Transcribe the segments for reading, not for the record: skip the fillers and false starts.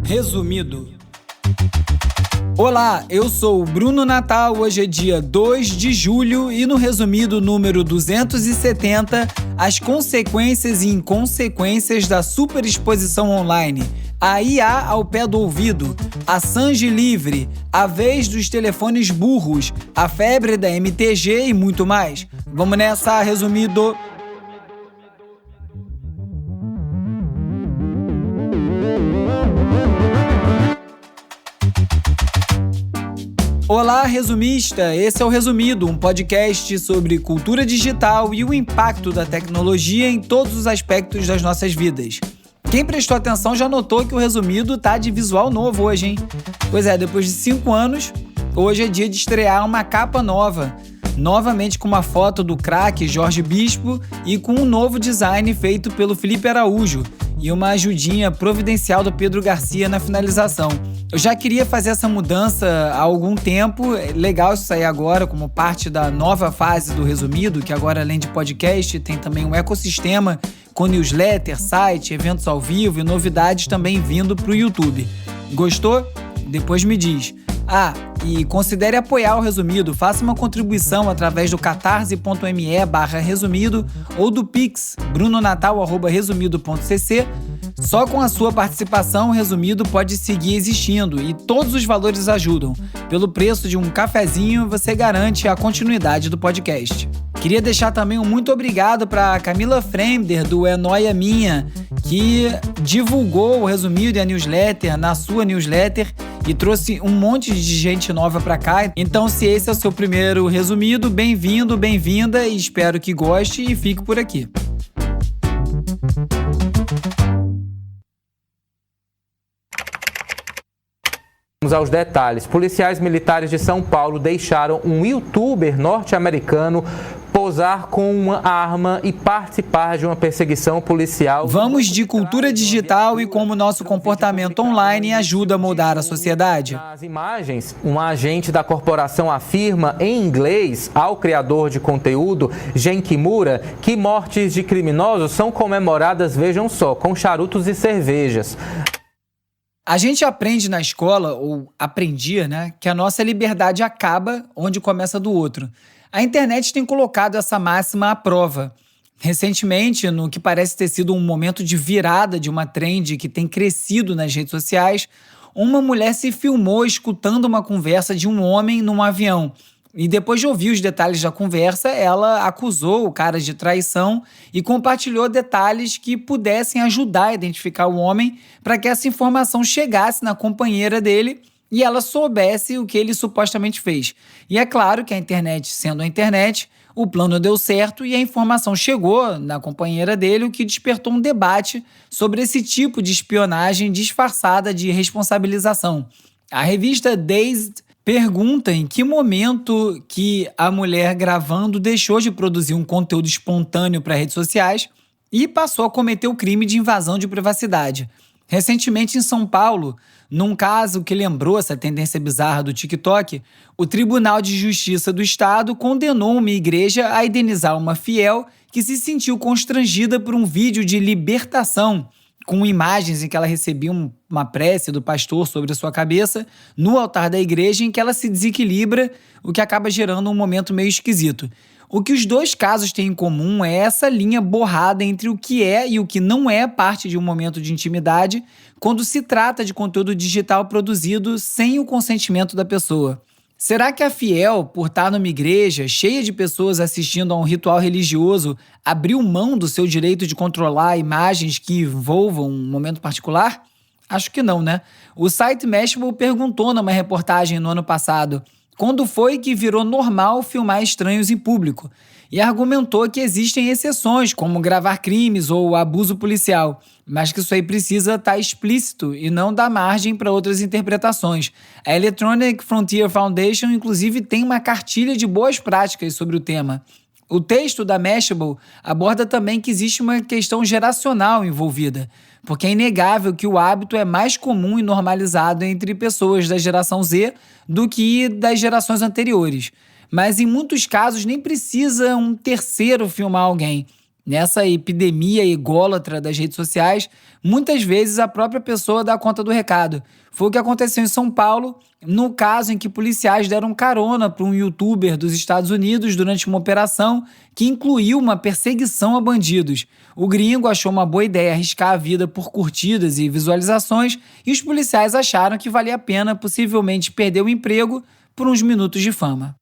Resumido. Olá, eu sou o Bruno Natal, hoje é dia 2 de julho e no resumido número 270, as consequências e inconsequências da superexposição online, a IA ao pé do ouvido, a Sanji livre, a vez dos telefones burros, a febre da MTG e muito mais. Vamos nessa, resumido! Olá, resumista! Esse é o Resumido, um podcast sobre cultura digital e o impacto da tecnologia em todos os aspectos das nossas vidas. Quem prestou atenção já notou que o Resumido tá de visual novo hoje, hein? Pois é, depois de 5 anos, hoje é dia de estrear uma capa nova. Novamente com uma foto do craque Jorge Bispo e com um novo design feito pelo Felipe Araújo e uma ajudinha providencial do Pedro Garcia na finalização. Eu já queria fazer essa mudança há algum tempo, é legal isso sair agora como parte da nova fase do Resumido, que agora além de podcast tem também um ecossistema com newsletter, site, eventos ao vivo e novidades também vindo para o YouTube. Gostou? Depois me diz. E considere apoiar o Resumido, faça uma contribuição através do catarse.me/resumido ou do Pix, brunonatal@resumido.cc. Só com a sua participação o Resumido pode seguir existindo e todos os valores ajudam. Pelo preço de um cafezinho, você garante a continuidade do podcast. Queria deixar também um muito obrigado para Camila Fremder, do É Nóia Minha, que divulgou o Resumido e a newsletter na sua newsletter e trouxe um monte de gente nova para cá. Então, se esse é o seu primeiro Resumido, bem-vindo, bem-vinda e espero que goste e fique por aqui. Vamos aos detalhes. Policiais militares de São Paulo deixaram um youtuber norte-americano posar com uma arma e participar de uma perseguição policial. Vamos de cultura digital e como nosso comportamento online ajuda a moldar a sociedade. Nas imagens, um agente da corporação afirma em inglês ao criador de conteúdo, Gen Kimura, que mortes de criminosos são comemoradas, vejam só, com charutos e cervejas. A gente aprende na escola, ou aprendia, né, que a nossa liberdade acaba onde começa a do outro. A internet tem colocado essa máxima à prova. Recentemente, no que parece ter sido um momento de virada de uma trend que tem crescido nas redes sociais, uma mulher se filmou escutando uma conversa de um homem num avião. E depois de ouvir os detalhes da conversa, ela acusou o cara de traição e compartilhou detalhes que pudessem ajudar a identificar o homem para que essa informação chegasse na companheira dele e ela soubesse o que ele supostamente fez. E é claro que a internet, sendo a internet, o plano deu certo e a informação chegou na companheira dele, o que despertou um debate sobre esse tipo de espionagem disfarçada de responsabilização. A revista Dazed pergunta em que momento que a mulher gravando deixou de produzir um conteúdo espontâneo para redes sociais e passou a cometer o crime de invasão de privacidade. Recentemente, em São Paulo, num caso que lembrou essa tendência bizarra do TikTok, o Tribunal de Justiça do Estado condenou uma igreja a indenizar uma fiel que se sentiu constrangida por um vídeo de libertação com imagens em que ela recebia uma prece do pastor sobre a sua cabeça no altar da igreja em que ela se desequilibra, o que acaba gerando um momento meio esquisito. O que os dois casos têm em comum é essa linha borrada entre o que é e o que não é parte de um momento de intimidade quando se trata de conteúdo digital produzido sem o consentimento da pessoa. Será que a fiel, por estar numa igreja cheia de pessoas assistindo a um ritual religioso, abriu mão do seu direito de controlar imagens que envolvam um momento particular? Acho que não, né? O site Mashable perguntou numa reportagem no ano passado quando foi que virou normal filmar estranhos em público e argumentou que existem exceções, como gravar crimes ou abuso policial, mas que isso aí precisa estar explícito e não dar margem para outras interpretações. A Electronic Frontier Foundation, inclusive, tem uma cartilha de boas práticas sobre o tema. O texto da Mashable aborda também que existe uma questão geracional envolvida, porque é inegável que o hábito é mais comum e normalizado entre pessoas da geração Z do que das gerações anteriores. Mas em muitos casos nem precisa um terceiro filmar alguém. Nessa epidemia ególatra das redes sociais, muitas vezes a própria pessoa dá conta do recado. Foi o que aconteceu em São Paulo, no caso em que policiais deram carona para um youtuber dos Estados Unidos durante uma operação que incluiu uma perseguição a bandidos. O gringo achou uma boa ideia arriscar a vida por curtidas e visualizações, e os policiais acharam que valia a pena possivelmente perder o emprego por uns minutos de fama.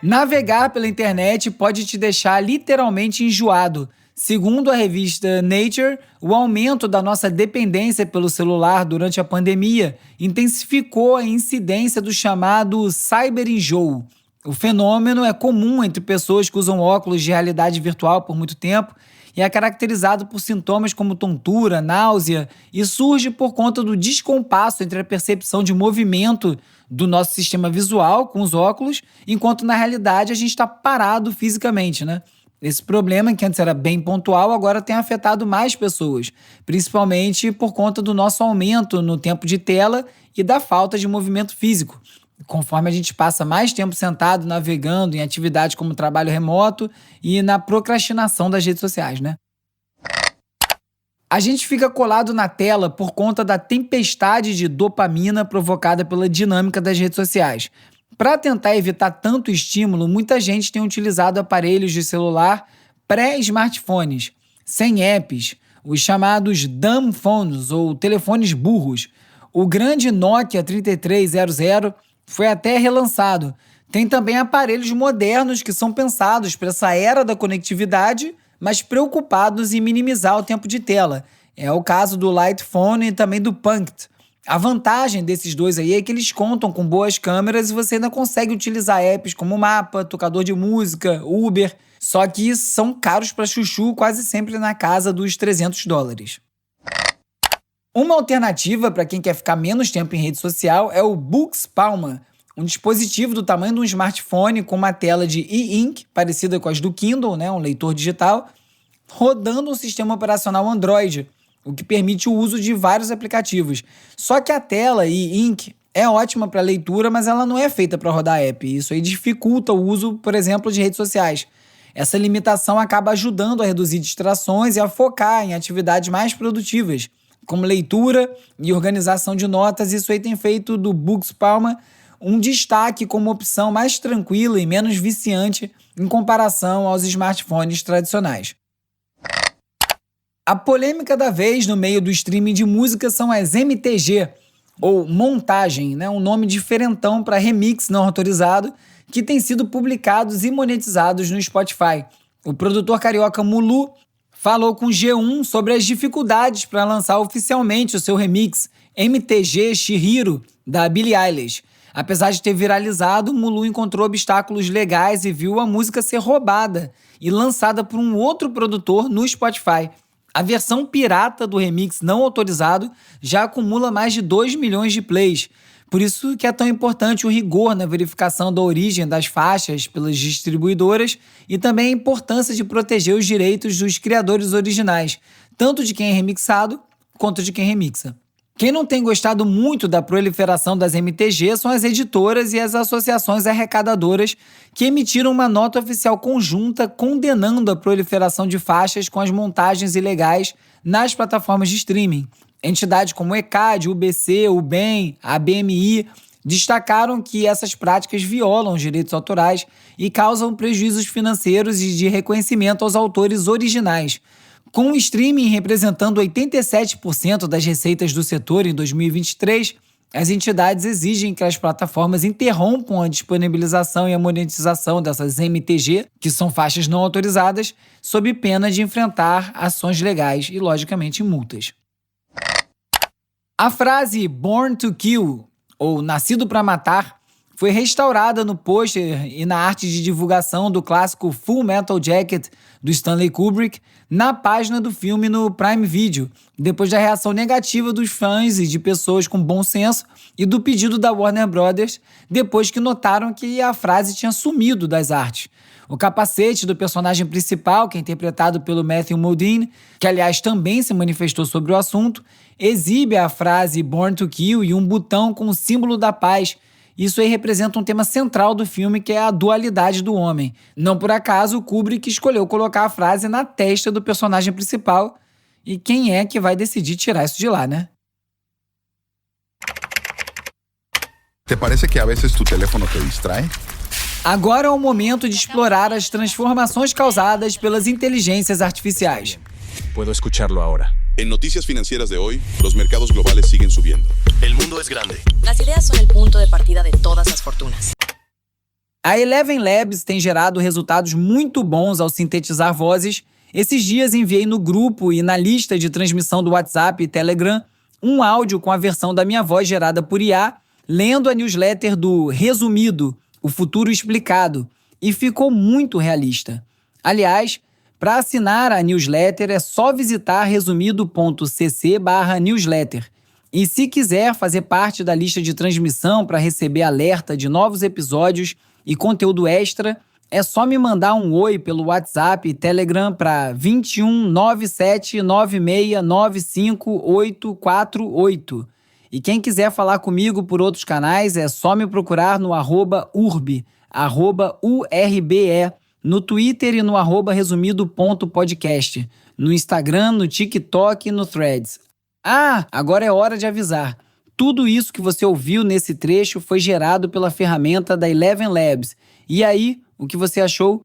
Navegar pela internet pode te deixar literalmente enjoado. Segundo a revista Nature, o aumento da nossa dependência pelo celular durante a pandemia intensificou a incidência do chamado cyberenjoo. O fenômeno é comum entre pessoas que usam óculos de realidade virtual por muito tempo e é caracterizado por sintomas como tontura, náusea e surge por conta do descompasso entre a percepção de movimento do nosso sistema visual com os óculos, enquanto na realidade a gente está parado fisicamente, né? Esse problema, que antes era bem pontual, agora tem afetado mais pessoas, principalmente por conta do nosso aumento no tempo de tela e da falta de movimento físico. Conforme a gente passa mais tempo sentado, navegando em atividades como trabalho remoto e na procrastinação das redes sociais, né? A gente fica colado na tela por conta da tempestade de dopamina provocada pela dinâmica das redes sociais. Para tentar evitar tanto estímulo, muita gente tem utilizado aparelhos de celular pré-smartphones, sem apps, os chamados dumb phones ou telefones burros. O grande Nokia 3300 foi até relançado. Tem também aparelhos modernos que são pensados para essa era da conectividade, mas preocupados em minimizar o tempo de tela. É o caso do Light Phone e também do Punkt. A vantagem desses dois aí é que eles contam com boas câmeras e você ainda consegue utilizar apps como Mapa, tocador de música, Uber, só que são caros para chuchu, quase sempre na casa dos $300. Uma alternativa para quem quer ficar menos tempo em rede social é o Books Palma, um dispositivo do tamanho de um smartphone com uma tela de e-ink, parecida com as do Kindle, né, um leitor digital, rodando um sistema operacional Android, o que permite o uso de vários aplicativos. Só que a tela e-ink é ótima para leitura, mas ela não é feita para rodar app. Isso aí dificulta o uso, por exemplo, de redes sociais. Essa limitação acaba ajudando a reduzir distrações e a focar em atividades mais produtivas, como leitura e organização de notas. Isso aí tem feito do Books Palma um destaque como opção mais tranquila e menos viciante em comparação aos smartphones tradicionais. A polêmica da vez no meio do streaming de música são as MTG, ou montagem, né? Um nome diferentão para remix não autorizado, que tem sido publicados e monetizados no Spotify. O produtor carioca Mulu falou com o G1 sobre as dificuldades para lançar oficialmente o seu remix MTG Chihiro, da Billie Eilish. Apesar de ter viralizado, Mulu encontrou obstáculos legais e viu a música ser roubada e lançada por um outro produtor no Spotify. A versão pirata do remix não autorizado já acumula mais de 2 milhões de plays. Por isso que é tão importante o rigor na verificação da origem das faixas pelas distribuidoras e também a importância de proteger os direitos dos criadores originais, tanto de quem é remixado quanto de quem remixa. Quem não tem gostado muito da proliferação das MTG são as editoras e as associações arrecadadoras que emitiram uma nota oficial conjunta condenando a proliferação de faixas com as montagens ilegais nas plataformas de streaming. Entidades como o ECAD, o UBC, o BEM, a BMI destacaram que essas práticas violam os direitos autorais e causam prejuízos financeiros e de reconhecimento aos autores originais. Com o streaming representando 87% das receitas do setor em 2023, as entidades exigem que as plataformas interrompam a disponibilização e a monetização dessas MTG, que são faixas não autorizadas, sob pena de enfrentar ações legais e, logicamente, multas. A frase Born to Kill, ou Nascido para Matar, foi restaurada no pôster e na arte de divulgação do clássico Full Metal Jacket do Stanley Kubrick na página do filme no Prime Video, depois da reação negativa dos fãs e de pessoas com bom senso e do pedido da Warner Brothers, depois que notaram que a frase tinha sumido das artes. O capacete do personagem principal, que é interpretado pelo Matthew Modine, que aliás também se manifestou sobre o assunto, exibe a frase Born to Kill e um botão com o símbolo da paz. Isso aí representa um tema central do filme, que é a dualidade do homem. Não por acaso, o Kubrick escolheu colocar a frase na testa do personagem principal. E quem é que vai decidir tirar isso de lá, né? ¿Te parece que a veces tu teléfono te distrae? Agora é o momento de explorar as transformações causadas pelas inteligências artificiais. Puedo escucharlo ahora. En noticias financieras de hoy, los mercados globales siguen subiendo. El mundo es grande. Las ideas son el punto de partida de todas las fortunas. A Eleven Labs tem gerado resultados muito bons ao sintetizar vozes. Esses dias enviei no grupo e na lista de transmissão do WhatsApp e Telegram um áudio com a versão da minha voz gerada por IA, lendo a newsletter do Resumido, O Futuro Explicado, e ficou muito realista. Aliás, para assinar a newsletter é só visitar resumido.cc/newsletter. E se quiser fazer parte da lista de transmissão para receber alerta de novos episódios e conteúdo extra, é só me mandar um oi pelo WhatsApp e Telegram para 21 97 96 95 848. E quem quiser falar comigo por outros canais é só me procurar no @urbe, @urbe, no Twitter e no @resumido.podcast, no Instagram, no TikTok e no Threads. Agora é hora de avisar. Tudo isso que você ouviu nesse trecho foi gerado pela ferramenta da Eleven Labs. E aí, o que você achou?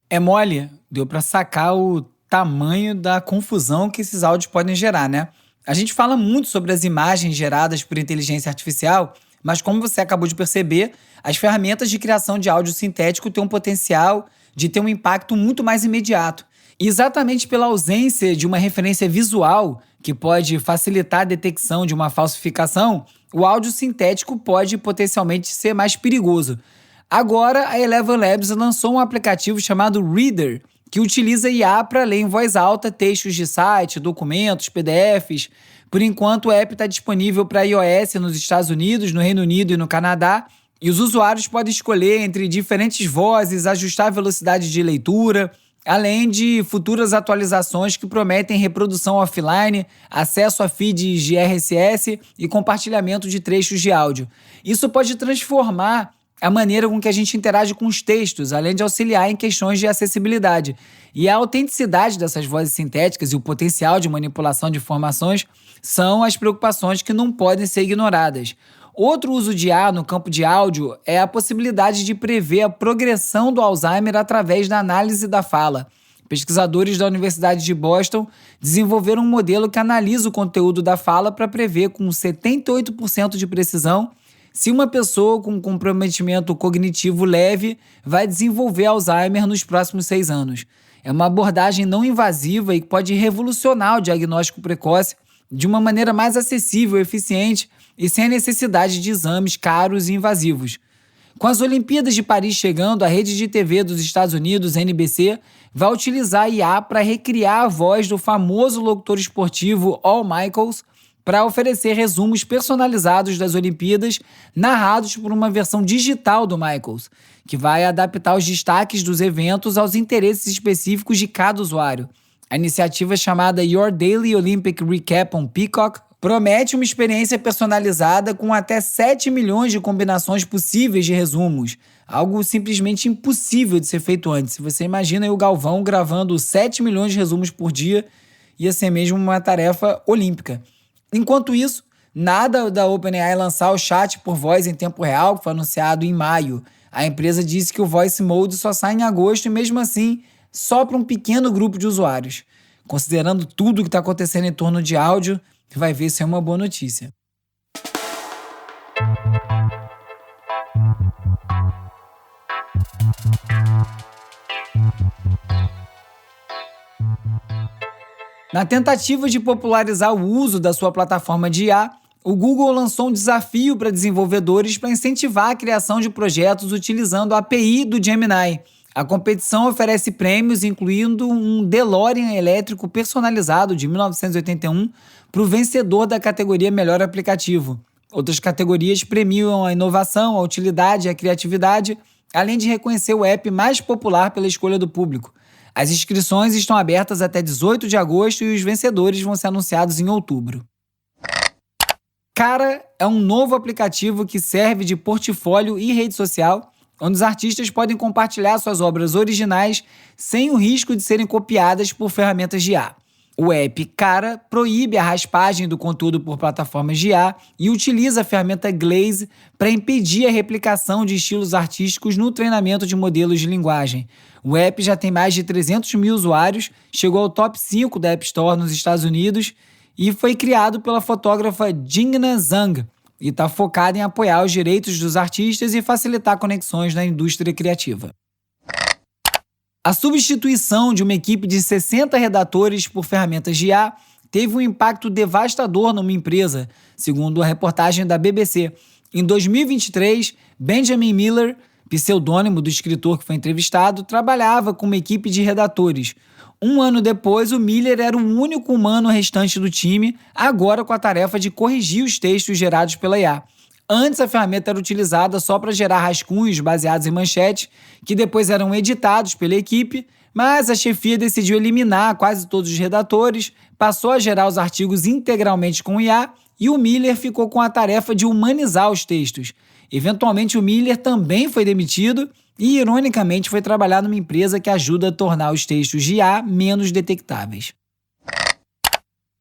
É mole? Deu para sacar o tamanho da confusão que esses áudios podem gerar, né? A gente fala muito sobre as imagens geradas por inteligência artificial, mas como você acabou de perceber, as ferramentas de criação de áudio sintético têm um potencial de ter um impacto muito mais imediato. E exatamente pela ausência de uma referência visual que pode facilitar a detecção de uma falsificação, o áudio sintético pode potencialmente ser mais perigoso. Agora, a Eleven Labs lançou um aplicativo chamado Reader, que utiliza IA para ler em voz alta textos de site, documentos, PDFs. Por enquanto, o app está disponível para iOS nos Estados Unidos, no Reino Unido e no Canadá, e os usuários podem escolher entre diferentes vozes, ajustar a velocidade de leitura, além de futuras atualizações que prometem reprodução offline, acesso a feeds de RSS e compartilhamento de trechos de áudio. Isso pode transformar a maneira com que a gente interage com os textos, além de auxiliar em questões de acessibilidade. E a autenticidade dessas vozes sintéticas e o potencial de manipulação de informações são as preocupações que não podem ser ignoradas. Outro uso de IA no campo de áudio é a possibilidade de prever a progressão do Alzheimer através da análise da fala. Pesquisadores da Universidade de Boston desenvolveram um modelo que analisa o conteúdo da fala para prever com 78% de precisão se uma pessoa com comprometimento cognitivo leve vai desenvolver Alzheimer nos próximos 6 anos. É uma abordagem não invasiva e que pode revolucionar o diagnóstico precoce de uma maneira mais acessível, eficiente e sem a necessidade de exames caros e invasivos. Com as Olimpíadas de Paris chegando, a rede de TV dos Estados Unidos, NBC, vai utilizar a IA para recriar a voz do famoso locutor esportivo Al Michaels para oferecer resumos personalizados das Olimpíadas, narrados por uma versão digital do Michaels, que vai adaptar os destaques dos eventos aos interesses específicos de cada usuário. A iniciativa chamada Your Daily Olympic Recap on Peacock promete uma experiência personalizada com até 7 milhões de combinações possíveis de resumos, algo simplesmente impossível de ser feito antes. Se você imagina aí o Galvão gravando 7 milhões de resumos por dia, ia ser mesmo uma tarefa olímpica. Enquanto isso, nada da OpenAI lançar o chat por voz em tempo real, que foi anunciado em maio. A empresa disse que o Voice Mode só sai em agosto e, mesmo assim, só para um pequeno grupo de usuários. Considerando tudo o que está acontecendo em torno de áudio, vai ver se é uma boa notícia. Na tentativa de popularizar o uso da sua plataforma de IA, o Google lançou um desafio para desenvolvedores para incentivar a criação de projetos utilizando a API do Gemini. A competição oferece prêmios, incluindo um DeLorean elétrico personalizado de 1981 para o vencedor da categoria Melhor Aplicativo. Outras categorias premiam a inovação, a utilidade e a criatividade, além de reconhecer o app mais popular pela escolha do público. As inscrições estão abertas até 18 de agosto e os vencedores vão ser anunciados em outubro. Cara é um novo aplicativo que serve de portfólio e rede social, onde os artistas podem compartilhar suas obras originais sem o risco de serem copiadas por ferramentas de IA. O app Cara proíbe a raspagem do conteúdo por plataformas de IA e utiliza a ferramenta Glaze para impedir a replicação de estilos artísticos no treinamento de modelos de linguagem. O app já tem mais de 300 mil usuários, chegou ao top 5 da App Store nos Estados Unidos e foi criado pela fotógrafa Jingna Zhang e está focado em apoiar os direitos dos artistas e facilitar conexões na indústria criativa. A substituição de uma equipe de 60 redatores por ferramentas de IA teve um impacto devastador numa empresa, segundo a reportagem da BBC. Em 2023, Benjamin Miller, pseudônimo do escritor que foi entrevistado, trabalhava com uma equipe de redatores. Um ano depois, o Miller era o único humano restante do time, agora com a tarefa de corrigir os textos gerados pela IA. Antes, a ferramenta era utilizada só para gerar rascunhos baseados em manchetes, que depois eram editados pela equipe, mas a chefia decidiu eliminar quase todos os redatores, passou a gerar os artigos integralmente com IA e o Miller ficou com a tarefa de humanizar os textos. Eventualmente, o Miller também foi demitido e, ironicamente, foi trabalhar numa empresa que ajuda a tornar os textos de IA menos detectáveis.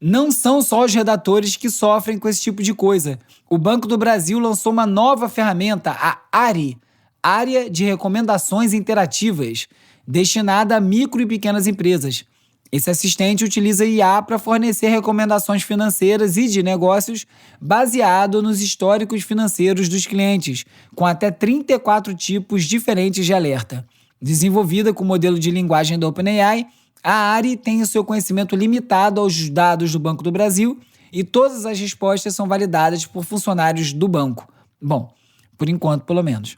Não são só os redatores que sofrem com esse tipo de coisa. O Banco do Brasil lançou uma nova ferramenta, a ARI, Área de Recomendações Interativas, destinada a micro e pequenas empresas. Esse assistente utiliza IA para fornecer recomendações financeiras e de negócios baseado nos históricos financeiros dos clientes, com até 34 tipos diferentes de alerta. Desenvolvida com o modelo de linguagem da OpenAI, a ARI tem o seu conhecimento limitado aos dados do Banco do Brasil e todas as respostas são validadas por funcionários do banco. Bom, por enquanto, pelo menos.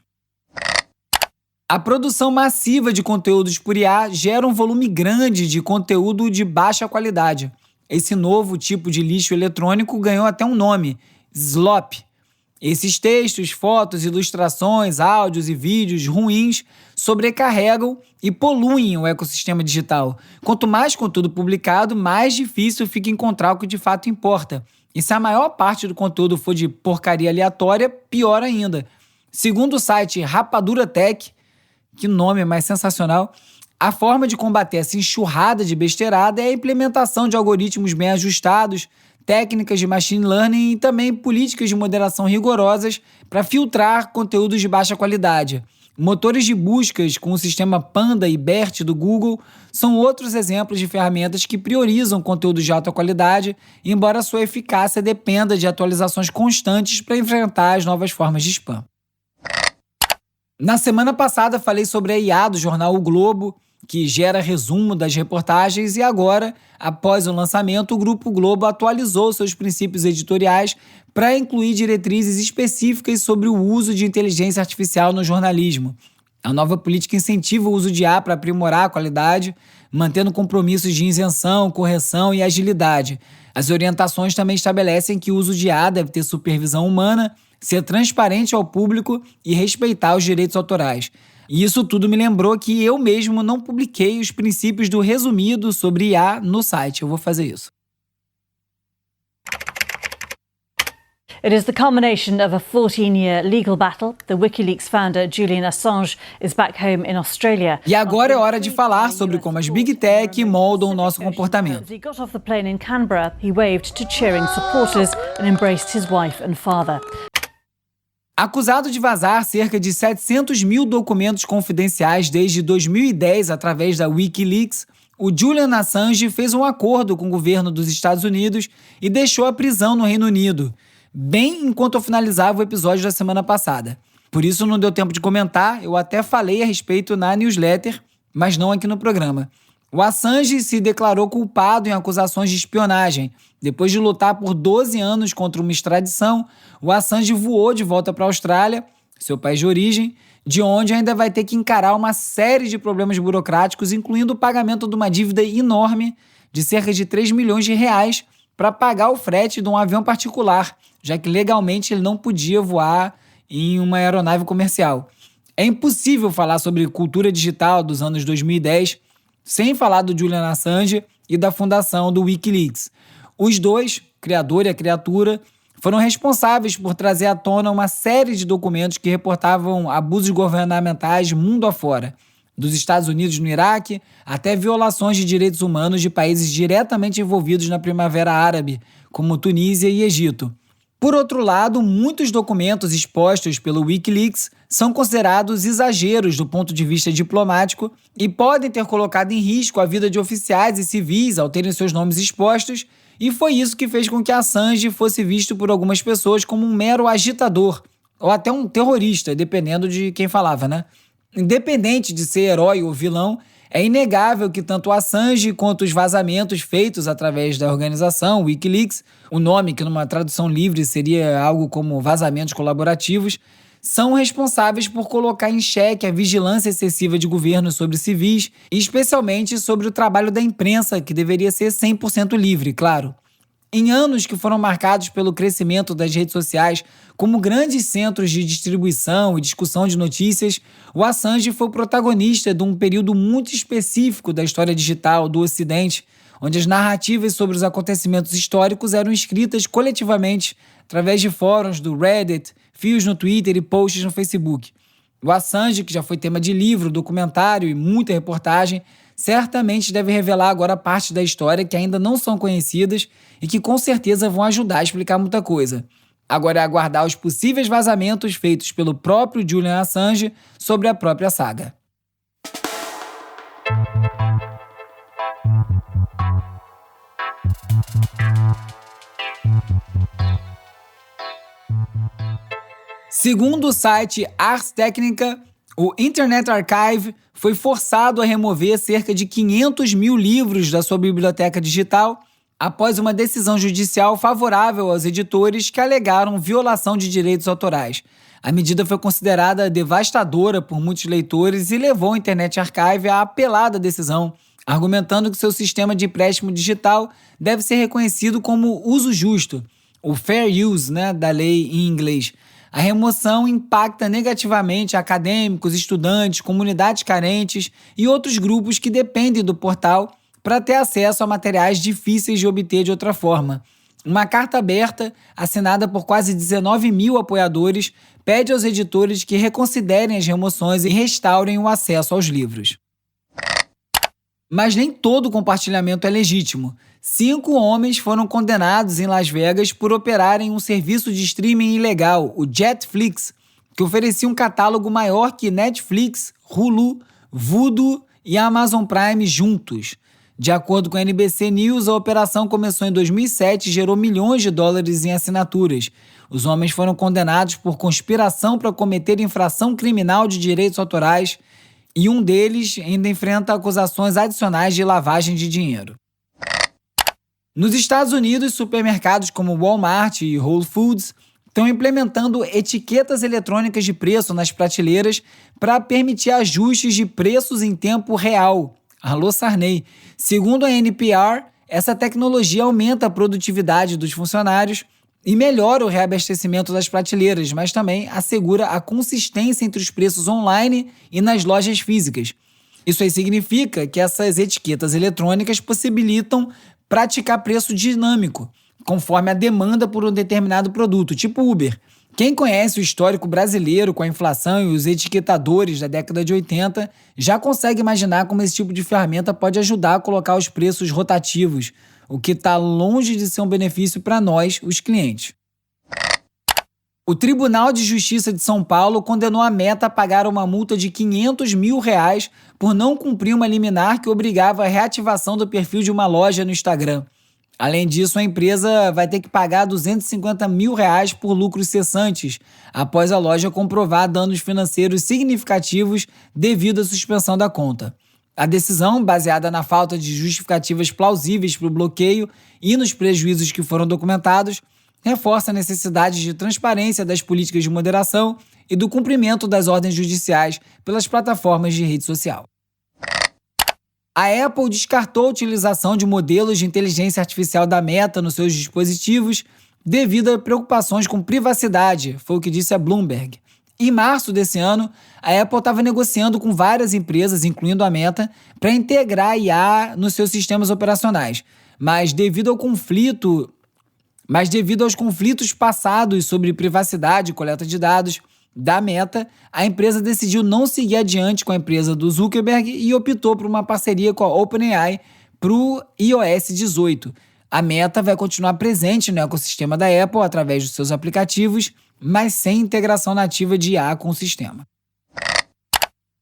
A produção massiva de conteúdos por IA gera um volume grande de conteúdo de baixa qualidade. Esse novo tipo de lixo eletrônico ganhou até um nome, SLOP. Esses textos, fotos, ilustrações, áudios e vídeos ruins sobrecarregam e poluem o ecossistema digital. Quanto mais conteúdo publicado, mais difícil fica encontrar o que de fato importa. E se a maior parte do conteúdo for de porcaria aleatória, pior ainda. Segundo o site Rapadura Tech, que nome mais sensacional, a forma de combater essa enxurrada de besteirada é a implementação de algoritmos bem ajustados, técnicas de machine learning e também políticas de moderação rigorosas para filtrar conteúdos de baixa qualidade. Motores de buscas com o sistema Panda e BERT do Google são outros exemplos de ferramentas que priorizam conteúdos de alta qualidade, embora sua eficácia dependa de atualizações constantes para enfrentar as novas formas de spam. Na semana passada falei sobre a IA do jornal O Globo, que gera resumo das reportagens, e agora, após o lançamento, o Grupo Globo atualizou seus princípios editoriais para incluir diretrizes específicas sobre o uso de inteligência artificial no jornalismo. A nova política incentiva o uso de IA para aprimorar a qualidade, mantendo compromissos de isenção, correção e agilidade. As orientações também estabelecem que o uso de IA deve ter supervisão humana, ser transparente ao público e respeitar os direitos autorais. E isso tudo me lembrou que eu mesmo não publiquei os princípios do resumido sobre IA no site. Eu vou fazer isso. It is the culmination of a 14-year legal battle. The WikiLeaks founder Julian Assange is back home in Australia. E agora é hora de falar sobre como as Big Tech moldam o nosso comportamento. As he got off the plane in Canberra, he waved to cheering supporters and embraced his wife and father. Acusado de vazar cerca de 700 mil documentos confidenciais desde 2010 através da WikiLeaks, o Julian Assange fez um acordo com o governo dos Estados Unidos e deixou a prisão no Reino Unido, bem enquanto eu finalizava o episódio da semana passada. Por isso não deu tempo de comentar, eu até falei a respeito na newsletter, mas não aqui no programa. O Assange se declarou culpado em acusações de espionagem. Depois de lutar por 12 anos contra uma extradição, o Assange voou de volta para a Austrália, seu país de origem, de onde ainda vai ter que encarar uma série de problemas burocráticos, incluindo o pagamento de uma dívida enorme de cerca de 3 milhões de reais para pagar o frete de um avião particular, já que legalmente ele não podia voar em uma aeronave comercial. É impossível falar sobre cultura digital dos anos 2010 sem falar do Julian Assange e da fundação do Wikileaks. Os dois, criador e a criatura, foram responsáveis por trazer à tona uma série de documentos que reportavam abusos governamentais mundo afora, dos Estados Unidos no Iraque até violações de direitos humanos de países diretamente envolvidos na Primavera Árabe, como Tunísia e Egito. Por outro lado, muitos documentos expostos pelo Wikileaks são considerados exageros do ponto de vista diplomático e podem ter colocado em risco a vida de oficiais e civis ao terem seus nomes expostos, e foi isso que fez com que Assange fosse visto por algumas pessoas como um mero agitador, ou até um terrorista, dependendo de quem falava, né? Independente de ser herói ou vilão, é inegável que tanto Assange quanto os vazamentos feitos através da organização Wikileaks, o nome que numa tradução livre seria algo como vazamentos colaborativos, são responsáveis por colocar em xeque a vigilância excessiva de governos sobre civis e especialmente sobre o trabalho da imprensa, que deveria ser 100% livre, claro. Em anos que foram marcados pelo crescimento das redes sociais como grandes centros de distribuição e discussão de notícias, o Assange foi o protagonista de um período muito específico da história digital do Ocidente, onde as narrativas sobre os acontecimentos históricos eram escritas coletivamente através de fóruns do Reddit, fios no Twitter e posts no Facebook. O Assange, que já foi tema de livro, documentário e muita reportagem, certamente deve revelar agora partes da história que ainda não são conhecidas e que com certeza vão ajudar a explicar muita coisa. Agora é aguardar os possíveis vazamentos feitos pelo próprio Julian Assange sobre a própria saga. Segundo o site Ars Technica, o Internet Archive foi forçado a remover cerca de 500 mil livros da sua biblioteca digital após uma decisão judicial favorável aos editores que alegaram violação de direitos autorais. A medida foi considerada devastadora por muitos leitores e levou o Internet Archive a apelar da decisão, argumentando que seu sistema de empréstimo digital deve ser reconhecido como uso justo, o fair use, da lei em inglês. A remoção impacta negativamente acadêmicos, estudantes, comunidades carentes e outros grupos que dependem do portal para ter acesso a materiais difíceis de obter de outra forma. Uma carta aberta, assinada por quase 19 mil apoiadores, pede aos editores que reconsiderem as remoções e restaurem o acesso aos livros. Mas nem todo compartilhamento é legítimo. 5 homens foram condenados em Las Vegas por operarem um serviço de streaming ilegal, o Jetflix, que oferecia um catálogo maior que Netflix, Hulu, Vudu e Amazon Prime juntos. De acordo com a NBC News, a operação começou em 2007 e gerou milhões de dólares em assinaturas. Os homens foram condenados por conspiração para cometer infração criminal de direitos autorais e um deles ainda enfrenta acusações adicionais de lavagem de dinheiro. Nos Estados Unidos, supermercados como Walmart e Whole Foods estão implementando etiquetas eletrônicas de preço nas prateleiras para permitir ajustes de preços em tempo real. Alô, Sarney. Segundo a NPR, essa tecnologia aumenta a produtividade dos funcionários e melhora o reabastecimento das prateleiras, mas também assegura a consistência entre os preços online e nas lojas físicas. Isso aí significa que essas etiquetas eletrônicas possibilitam praticar preço dinâmico, conforme a demanda por um determinado produto, tipo Uber. Quem conhece o histórico brasileiro com a inflação e os etiquetadores da década de 80 já consegue imaginar como esse tipo de ferramenta pode ajudar a colocar os preços rotativos, o que está longe de ser um benefício para nós, os clientes. O Tribunal de Justiça de São Paulo condenou a Meta a pagar uma multa de R$500 mil por não cumprir uma liminar que obrigava a reativação do perfil de uma loja no Instagram. Além disso, a empresa vai ter que pagar R$250 mil por lucros cessantes, após a loja comprovar danos financeiros significativos devido à suspensão da conta. A decisão, baseada na falta de justificativas plausíveis para o bloqueio e nos prejuízos que foram documentados, reforça a necessidade de transparência das políticas de moderação e do cumprimento das ordens judiciais pelas plataformas de rede social. A Apple descartou a utilização de modelos de inteligência artificial da Meta nos seus dispositivos devido a preocupações com privacidade, foi o que disse a Bloomberg. Em março desse ano, a Apple estava negociando com várias empresas, incluindo a Meta, para integrar a IA nos seus sistemas operacionais. Mas devido aos conflitos passados sobre privacidade e coleta de dados da Meta, a empresa decidiu não seguir adiante com a empresa do Zuckerberg e optou por uma parceria com a OpenAI para o iOS 18. A Meta vai continuar presente no ecossistema da Apple através dos seus aplicativos, mas sem integração nativa de IA com o sistema.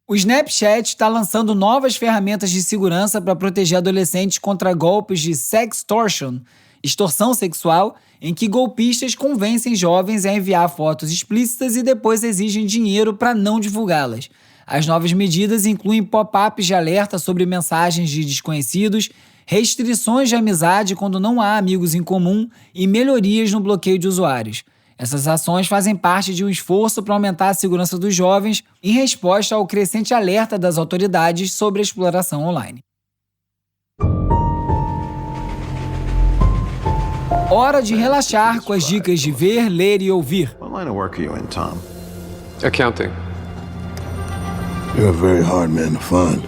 O Snapchat está lançando novas ferramentas de segurança para proteger adolescentes contra golpes de sextortion, extorsão sexual, em que golpistas convencem jovens a enviar fotos explícitas e depois exigem dinheiro para não divulgá-las. As novas medidas incluem pop-ups de alerta sobre mensagens de desconhecidos, restrições de amizade quando não há amigos em comum e melhorias no bloqueio de usuários. Essas ações fazem parte de um esforço para aumentar a segurança dos jovens em resposta ao crescente alerta das autoridades sobre a exploração online. Hora de relaxar com as dicas de ver, ler e ouvir. What line of work are you in, Tom? Accounting. You're a very hard man to find.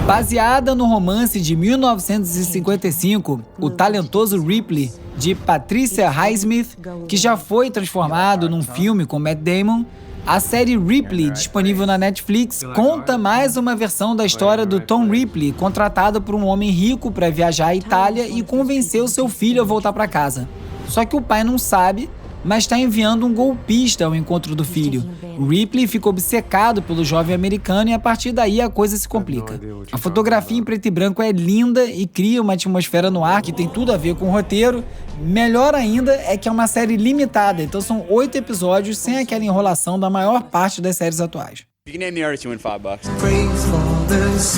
Baseada no romance de 1955, O Talentoso Ripley, de Patricia Highsmith, que já foi transformado num filme com Matt Damon, a série Ripley, disponível na Netflix, conta mais uma versão da história do Tom Ripley, contratado por um homem rico para viajar à Itália e convencer o seu filho a voltar para casa. Só que o pai não sabe, mas está enviando um golpista ao encontro do filho. Ripley fica obcecado pelo jovem americano e a partir daí a coisa se complica. A fotografia em preto e branco é linda e cria uma atmosfera no ar que tem tudo a ver com o roteiro. Melhor ainda é que é uma série limitada, então são 8 episódios sem aquela enrolação da maior parte das séries atuais. You can name the artist, you win $5.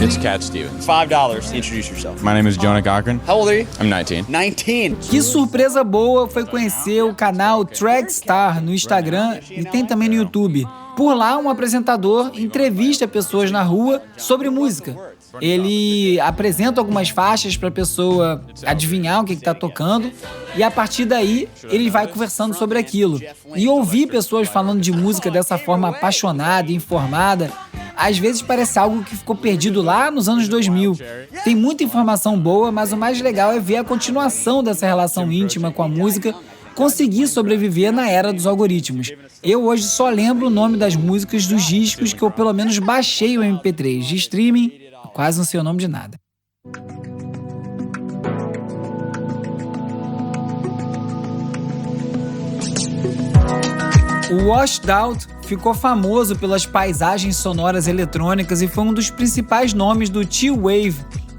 It's Cat Stevens. $5. Introduce yourself. My name is Jonah Cochran. How old are you? I'm 19. 19. Que surpresa boa foi conhecer o canal Trackstar no Instagram e tem também no YouTube. Por lá, um apresentador entrevista pessoas na rua sobre música. Ele apresenta algumas faixas para a pessoa adivinhar o que está tocando e a partir daí ele vai conversando sobre aquilo. E ouvir pessoas falando de música dessa forma apaixonada e informada, às vezes parece algo que ficou perdido lá nos anos 2000. Tem muita informação boa, mas o mais legal é ver a continuação dessa relação íntima com a música, conseguir sobreviver na era dos algoritmos. Eu hoje só lembro o nome das músicas dos discos que eu pelo menos baixei o MP3 de streaming, quase não sei o nome de nada. O Washed Out ficou famoso pelas paisagens sonoras eletrônicas e foi um dos principais nomes do T-Wave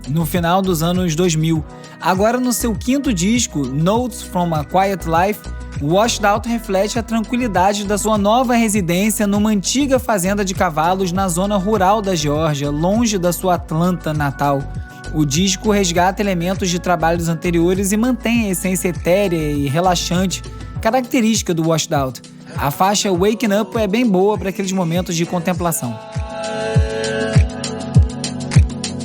no final dos anos 2000. Agora, no seu 5º disco, Notes from a Quiet Life, o Washed Out reflete a tranquilidade da sua nova residência numa antiga fazenda de cavalos na zona rural da Geórgia, longe da sua Atlanta natal. O disco resgata elementos de trabalhos anteriores e mantém a essência etérea e relaxante, característica do Washed Out. A faixa Waking Up é bem boa para aqueles momentos de contemplação.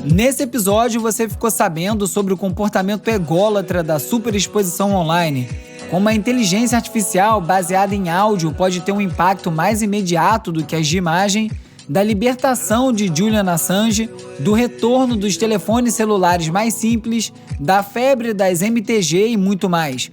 Nesse episódio, você ficou sabendo sobre o comportamento ególatra da superexposição online. Como a inteligência artificial baseada em áudio pode ter um impacto mais imediato do que as de imagem, da libertação de Julian Assange, do retorno dos telefones celulares mais simples, da febre das MTG e muito mais.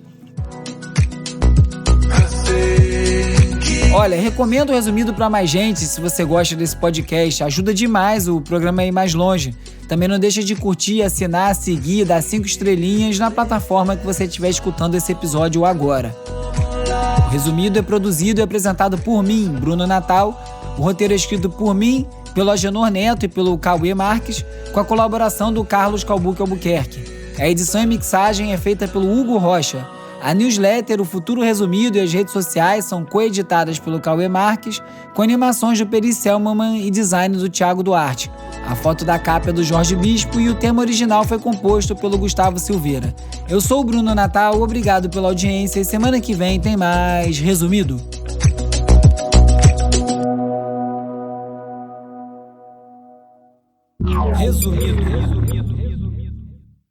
Olha, recomendo o resumido para mais gente se você gosta desse podcast. Ajuda demais o programa a ir mais longe. Também não deixa de curtir, assinar, seguir, dar 5 estrelinhas na plataforma que você estiver escutando esse episódio agora. O resumido é produzido e apresentado por mim, Bruno Natal. O roteiro é escrito por mim, pelo Agenor Neto e pelo Cauê Marques, com a colaboração do Carlos Calbuque Albuquerque. A edição e mixagem é feita pelo Hugo Rocha. A newsletter, o Futuro Resumido e as redes sociais são coeditadas pelo Cauê Marques, com animações do Peri Selmanman e design do Thiago Duarte. A foto da capa é do Jorge Bispo e o tema original foi composto pelo Gustavo Silveira. Eu sou o Bruno Natal, obrigado pela audiência e semana que vem tem mais Resumido. Resumido.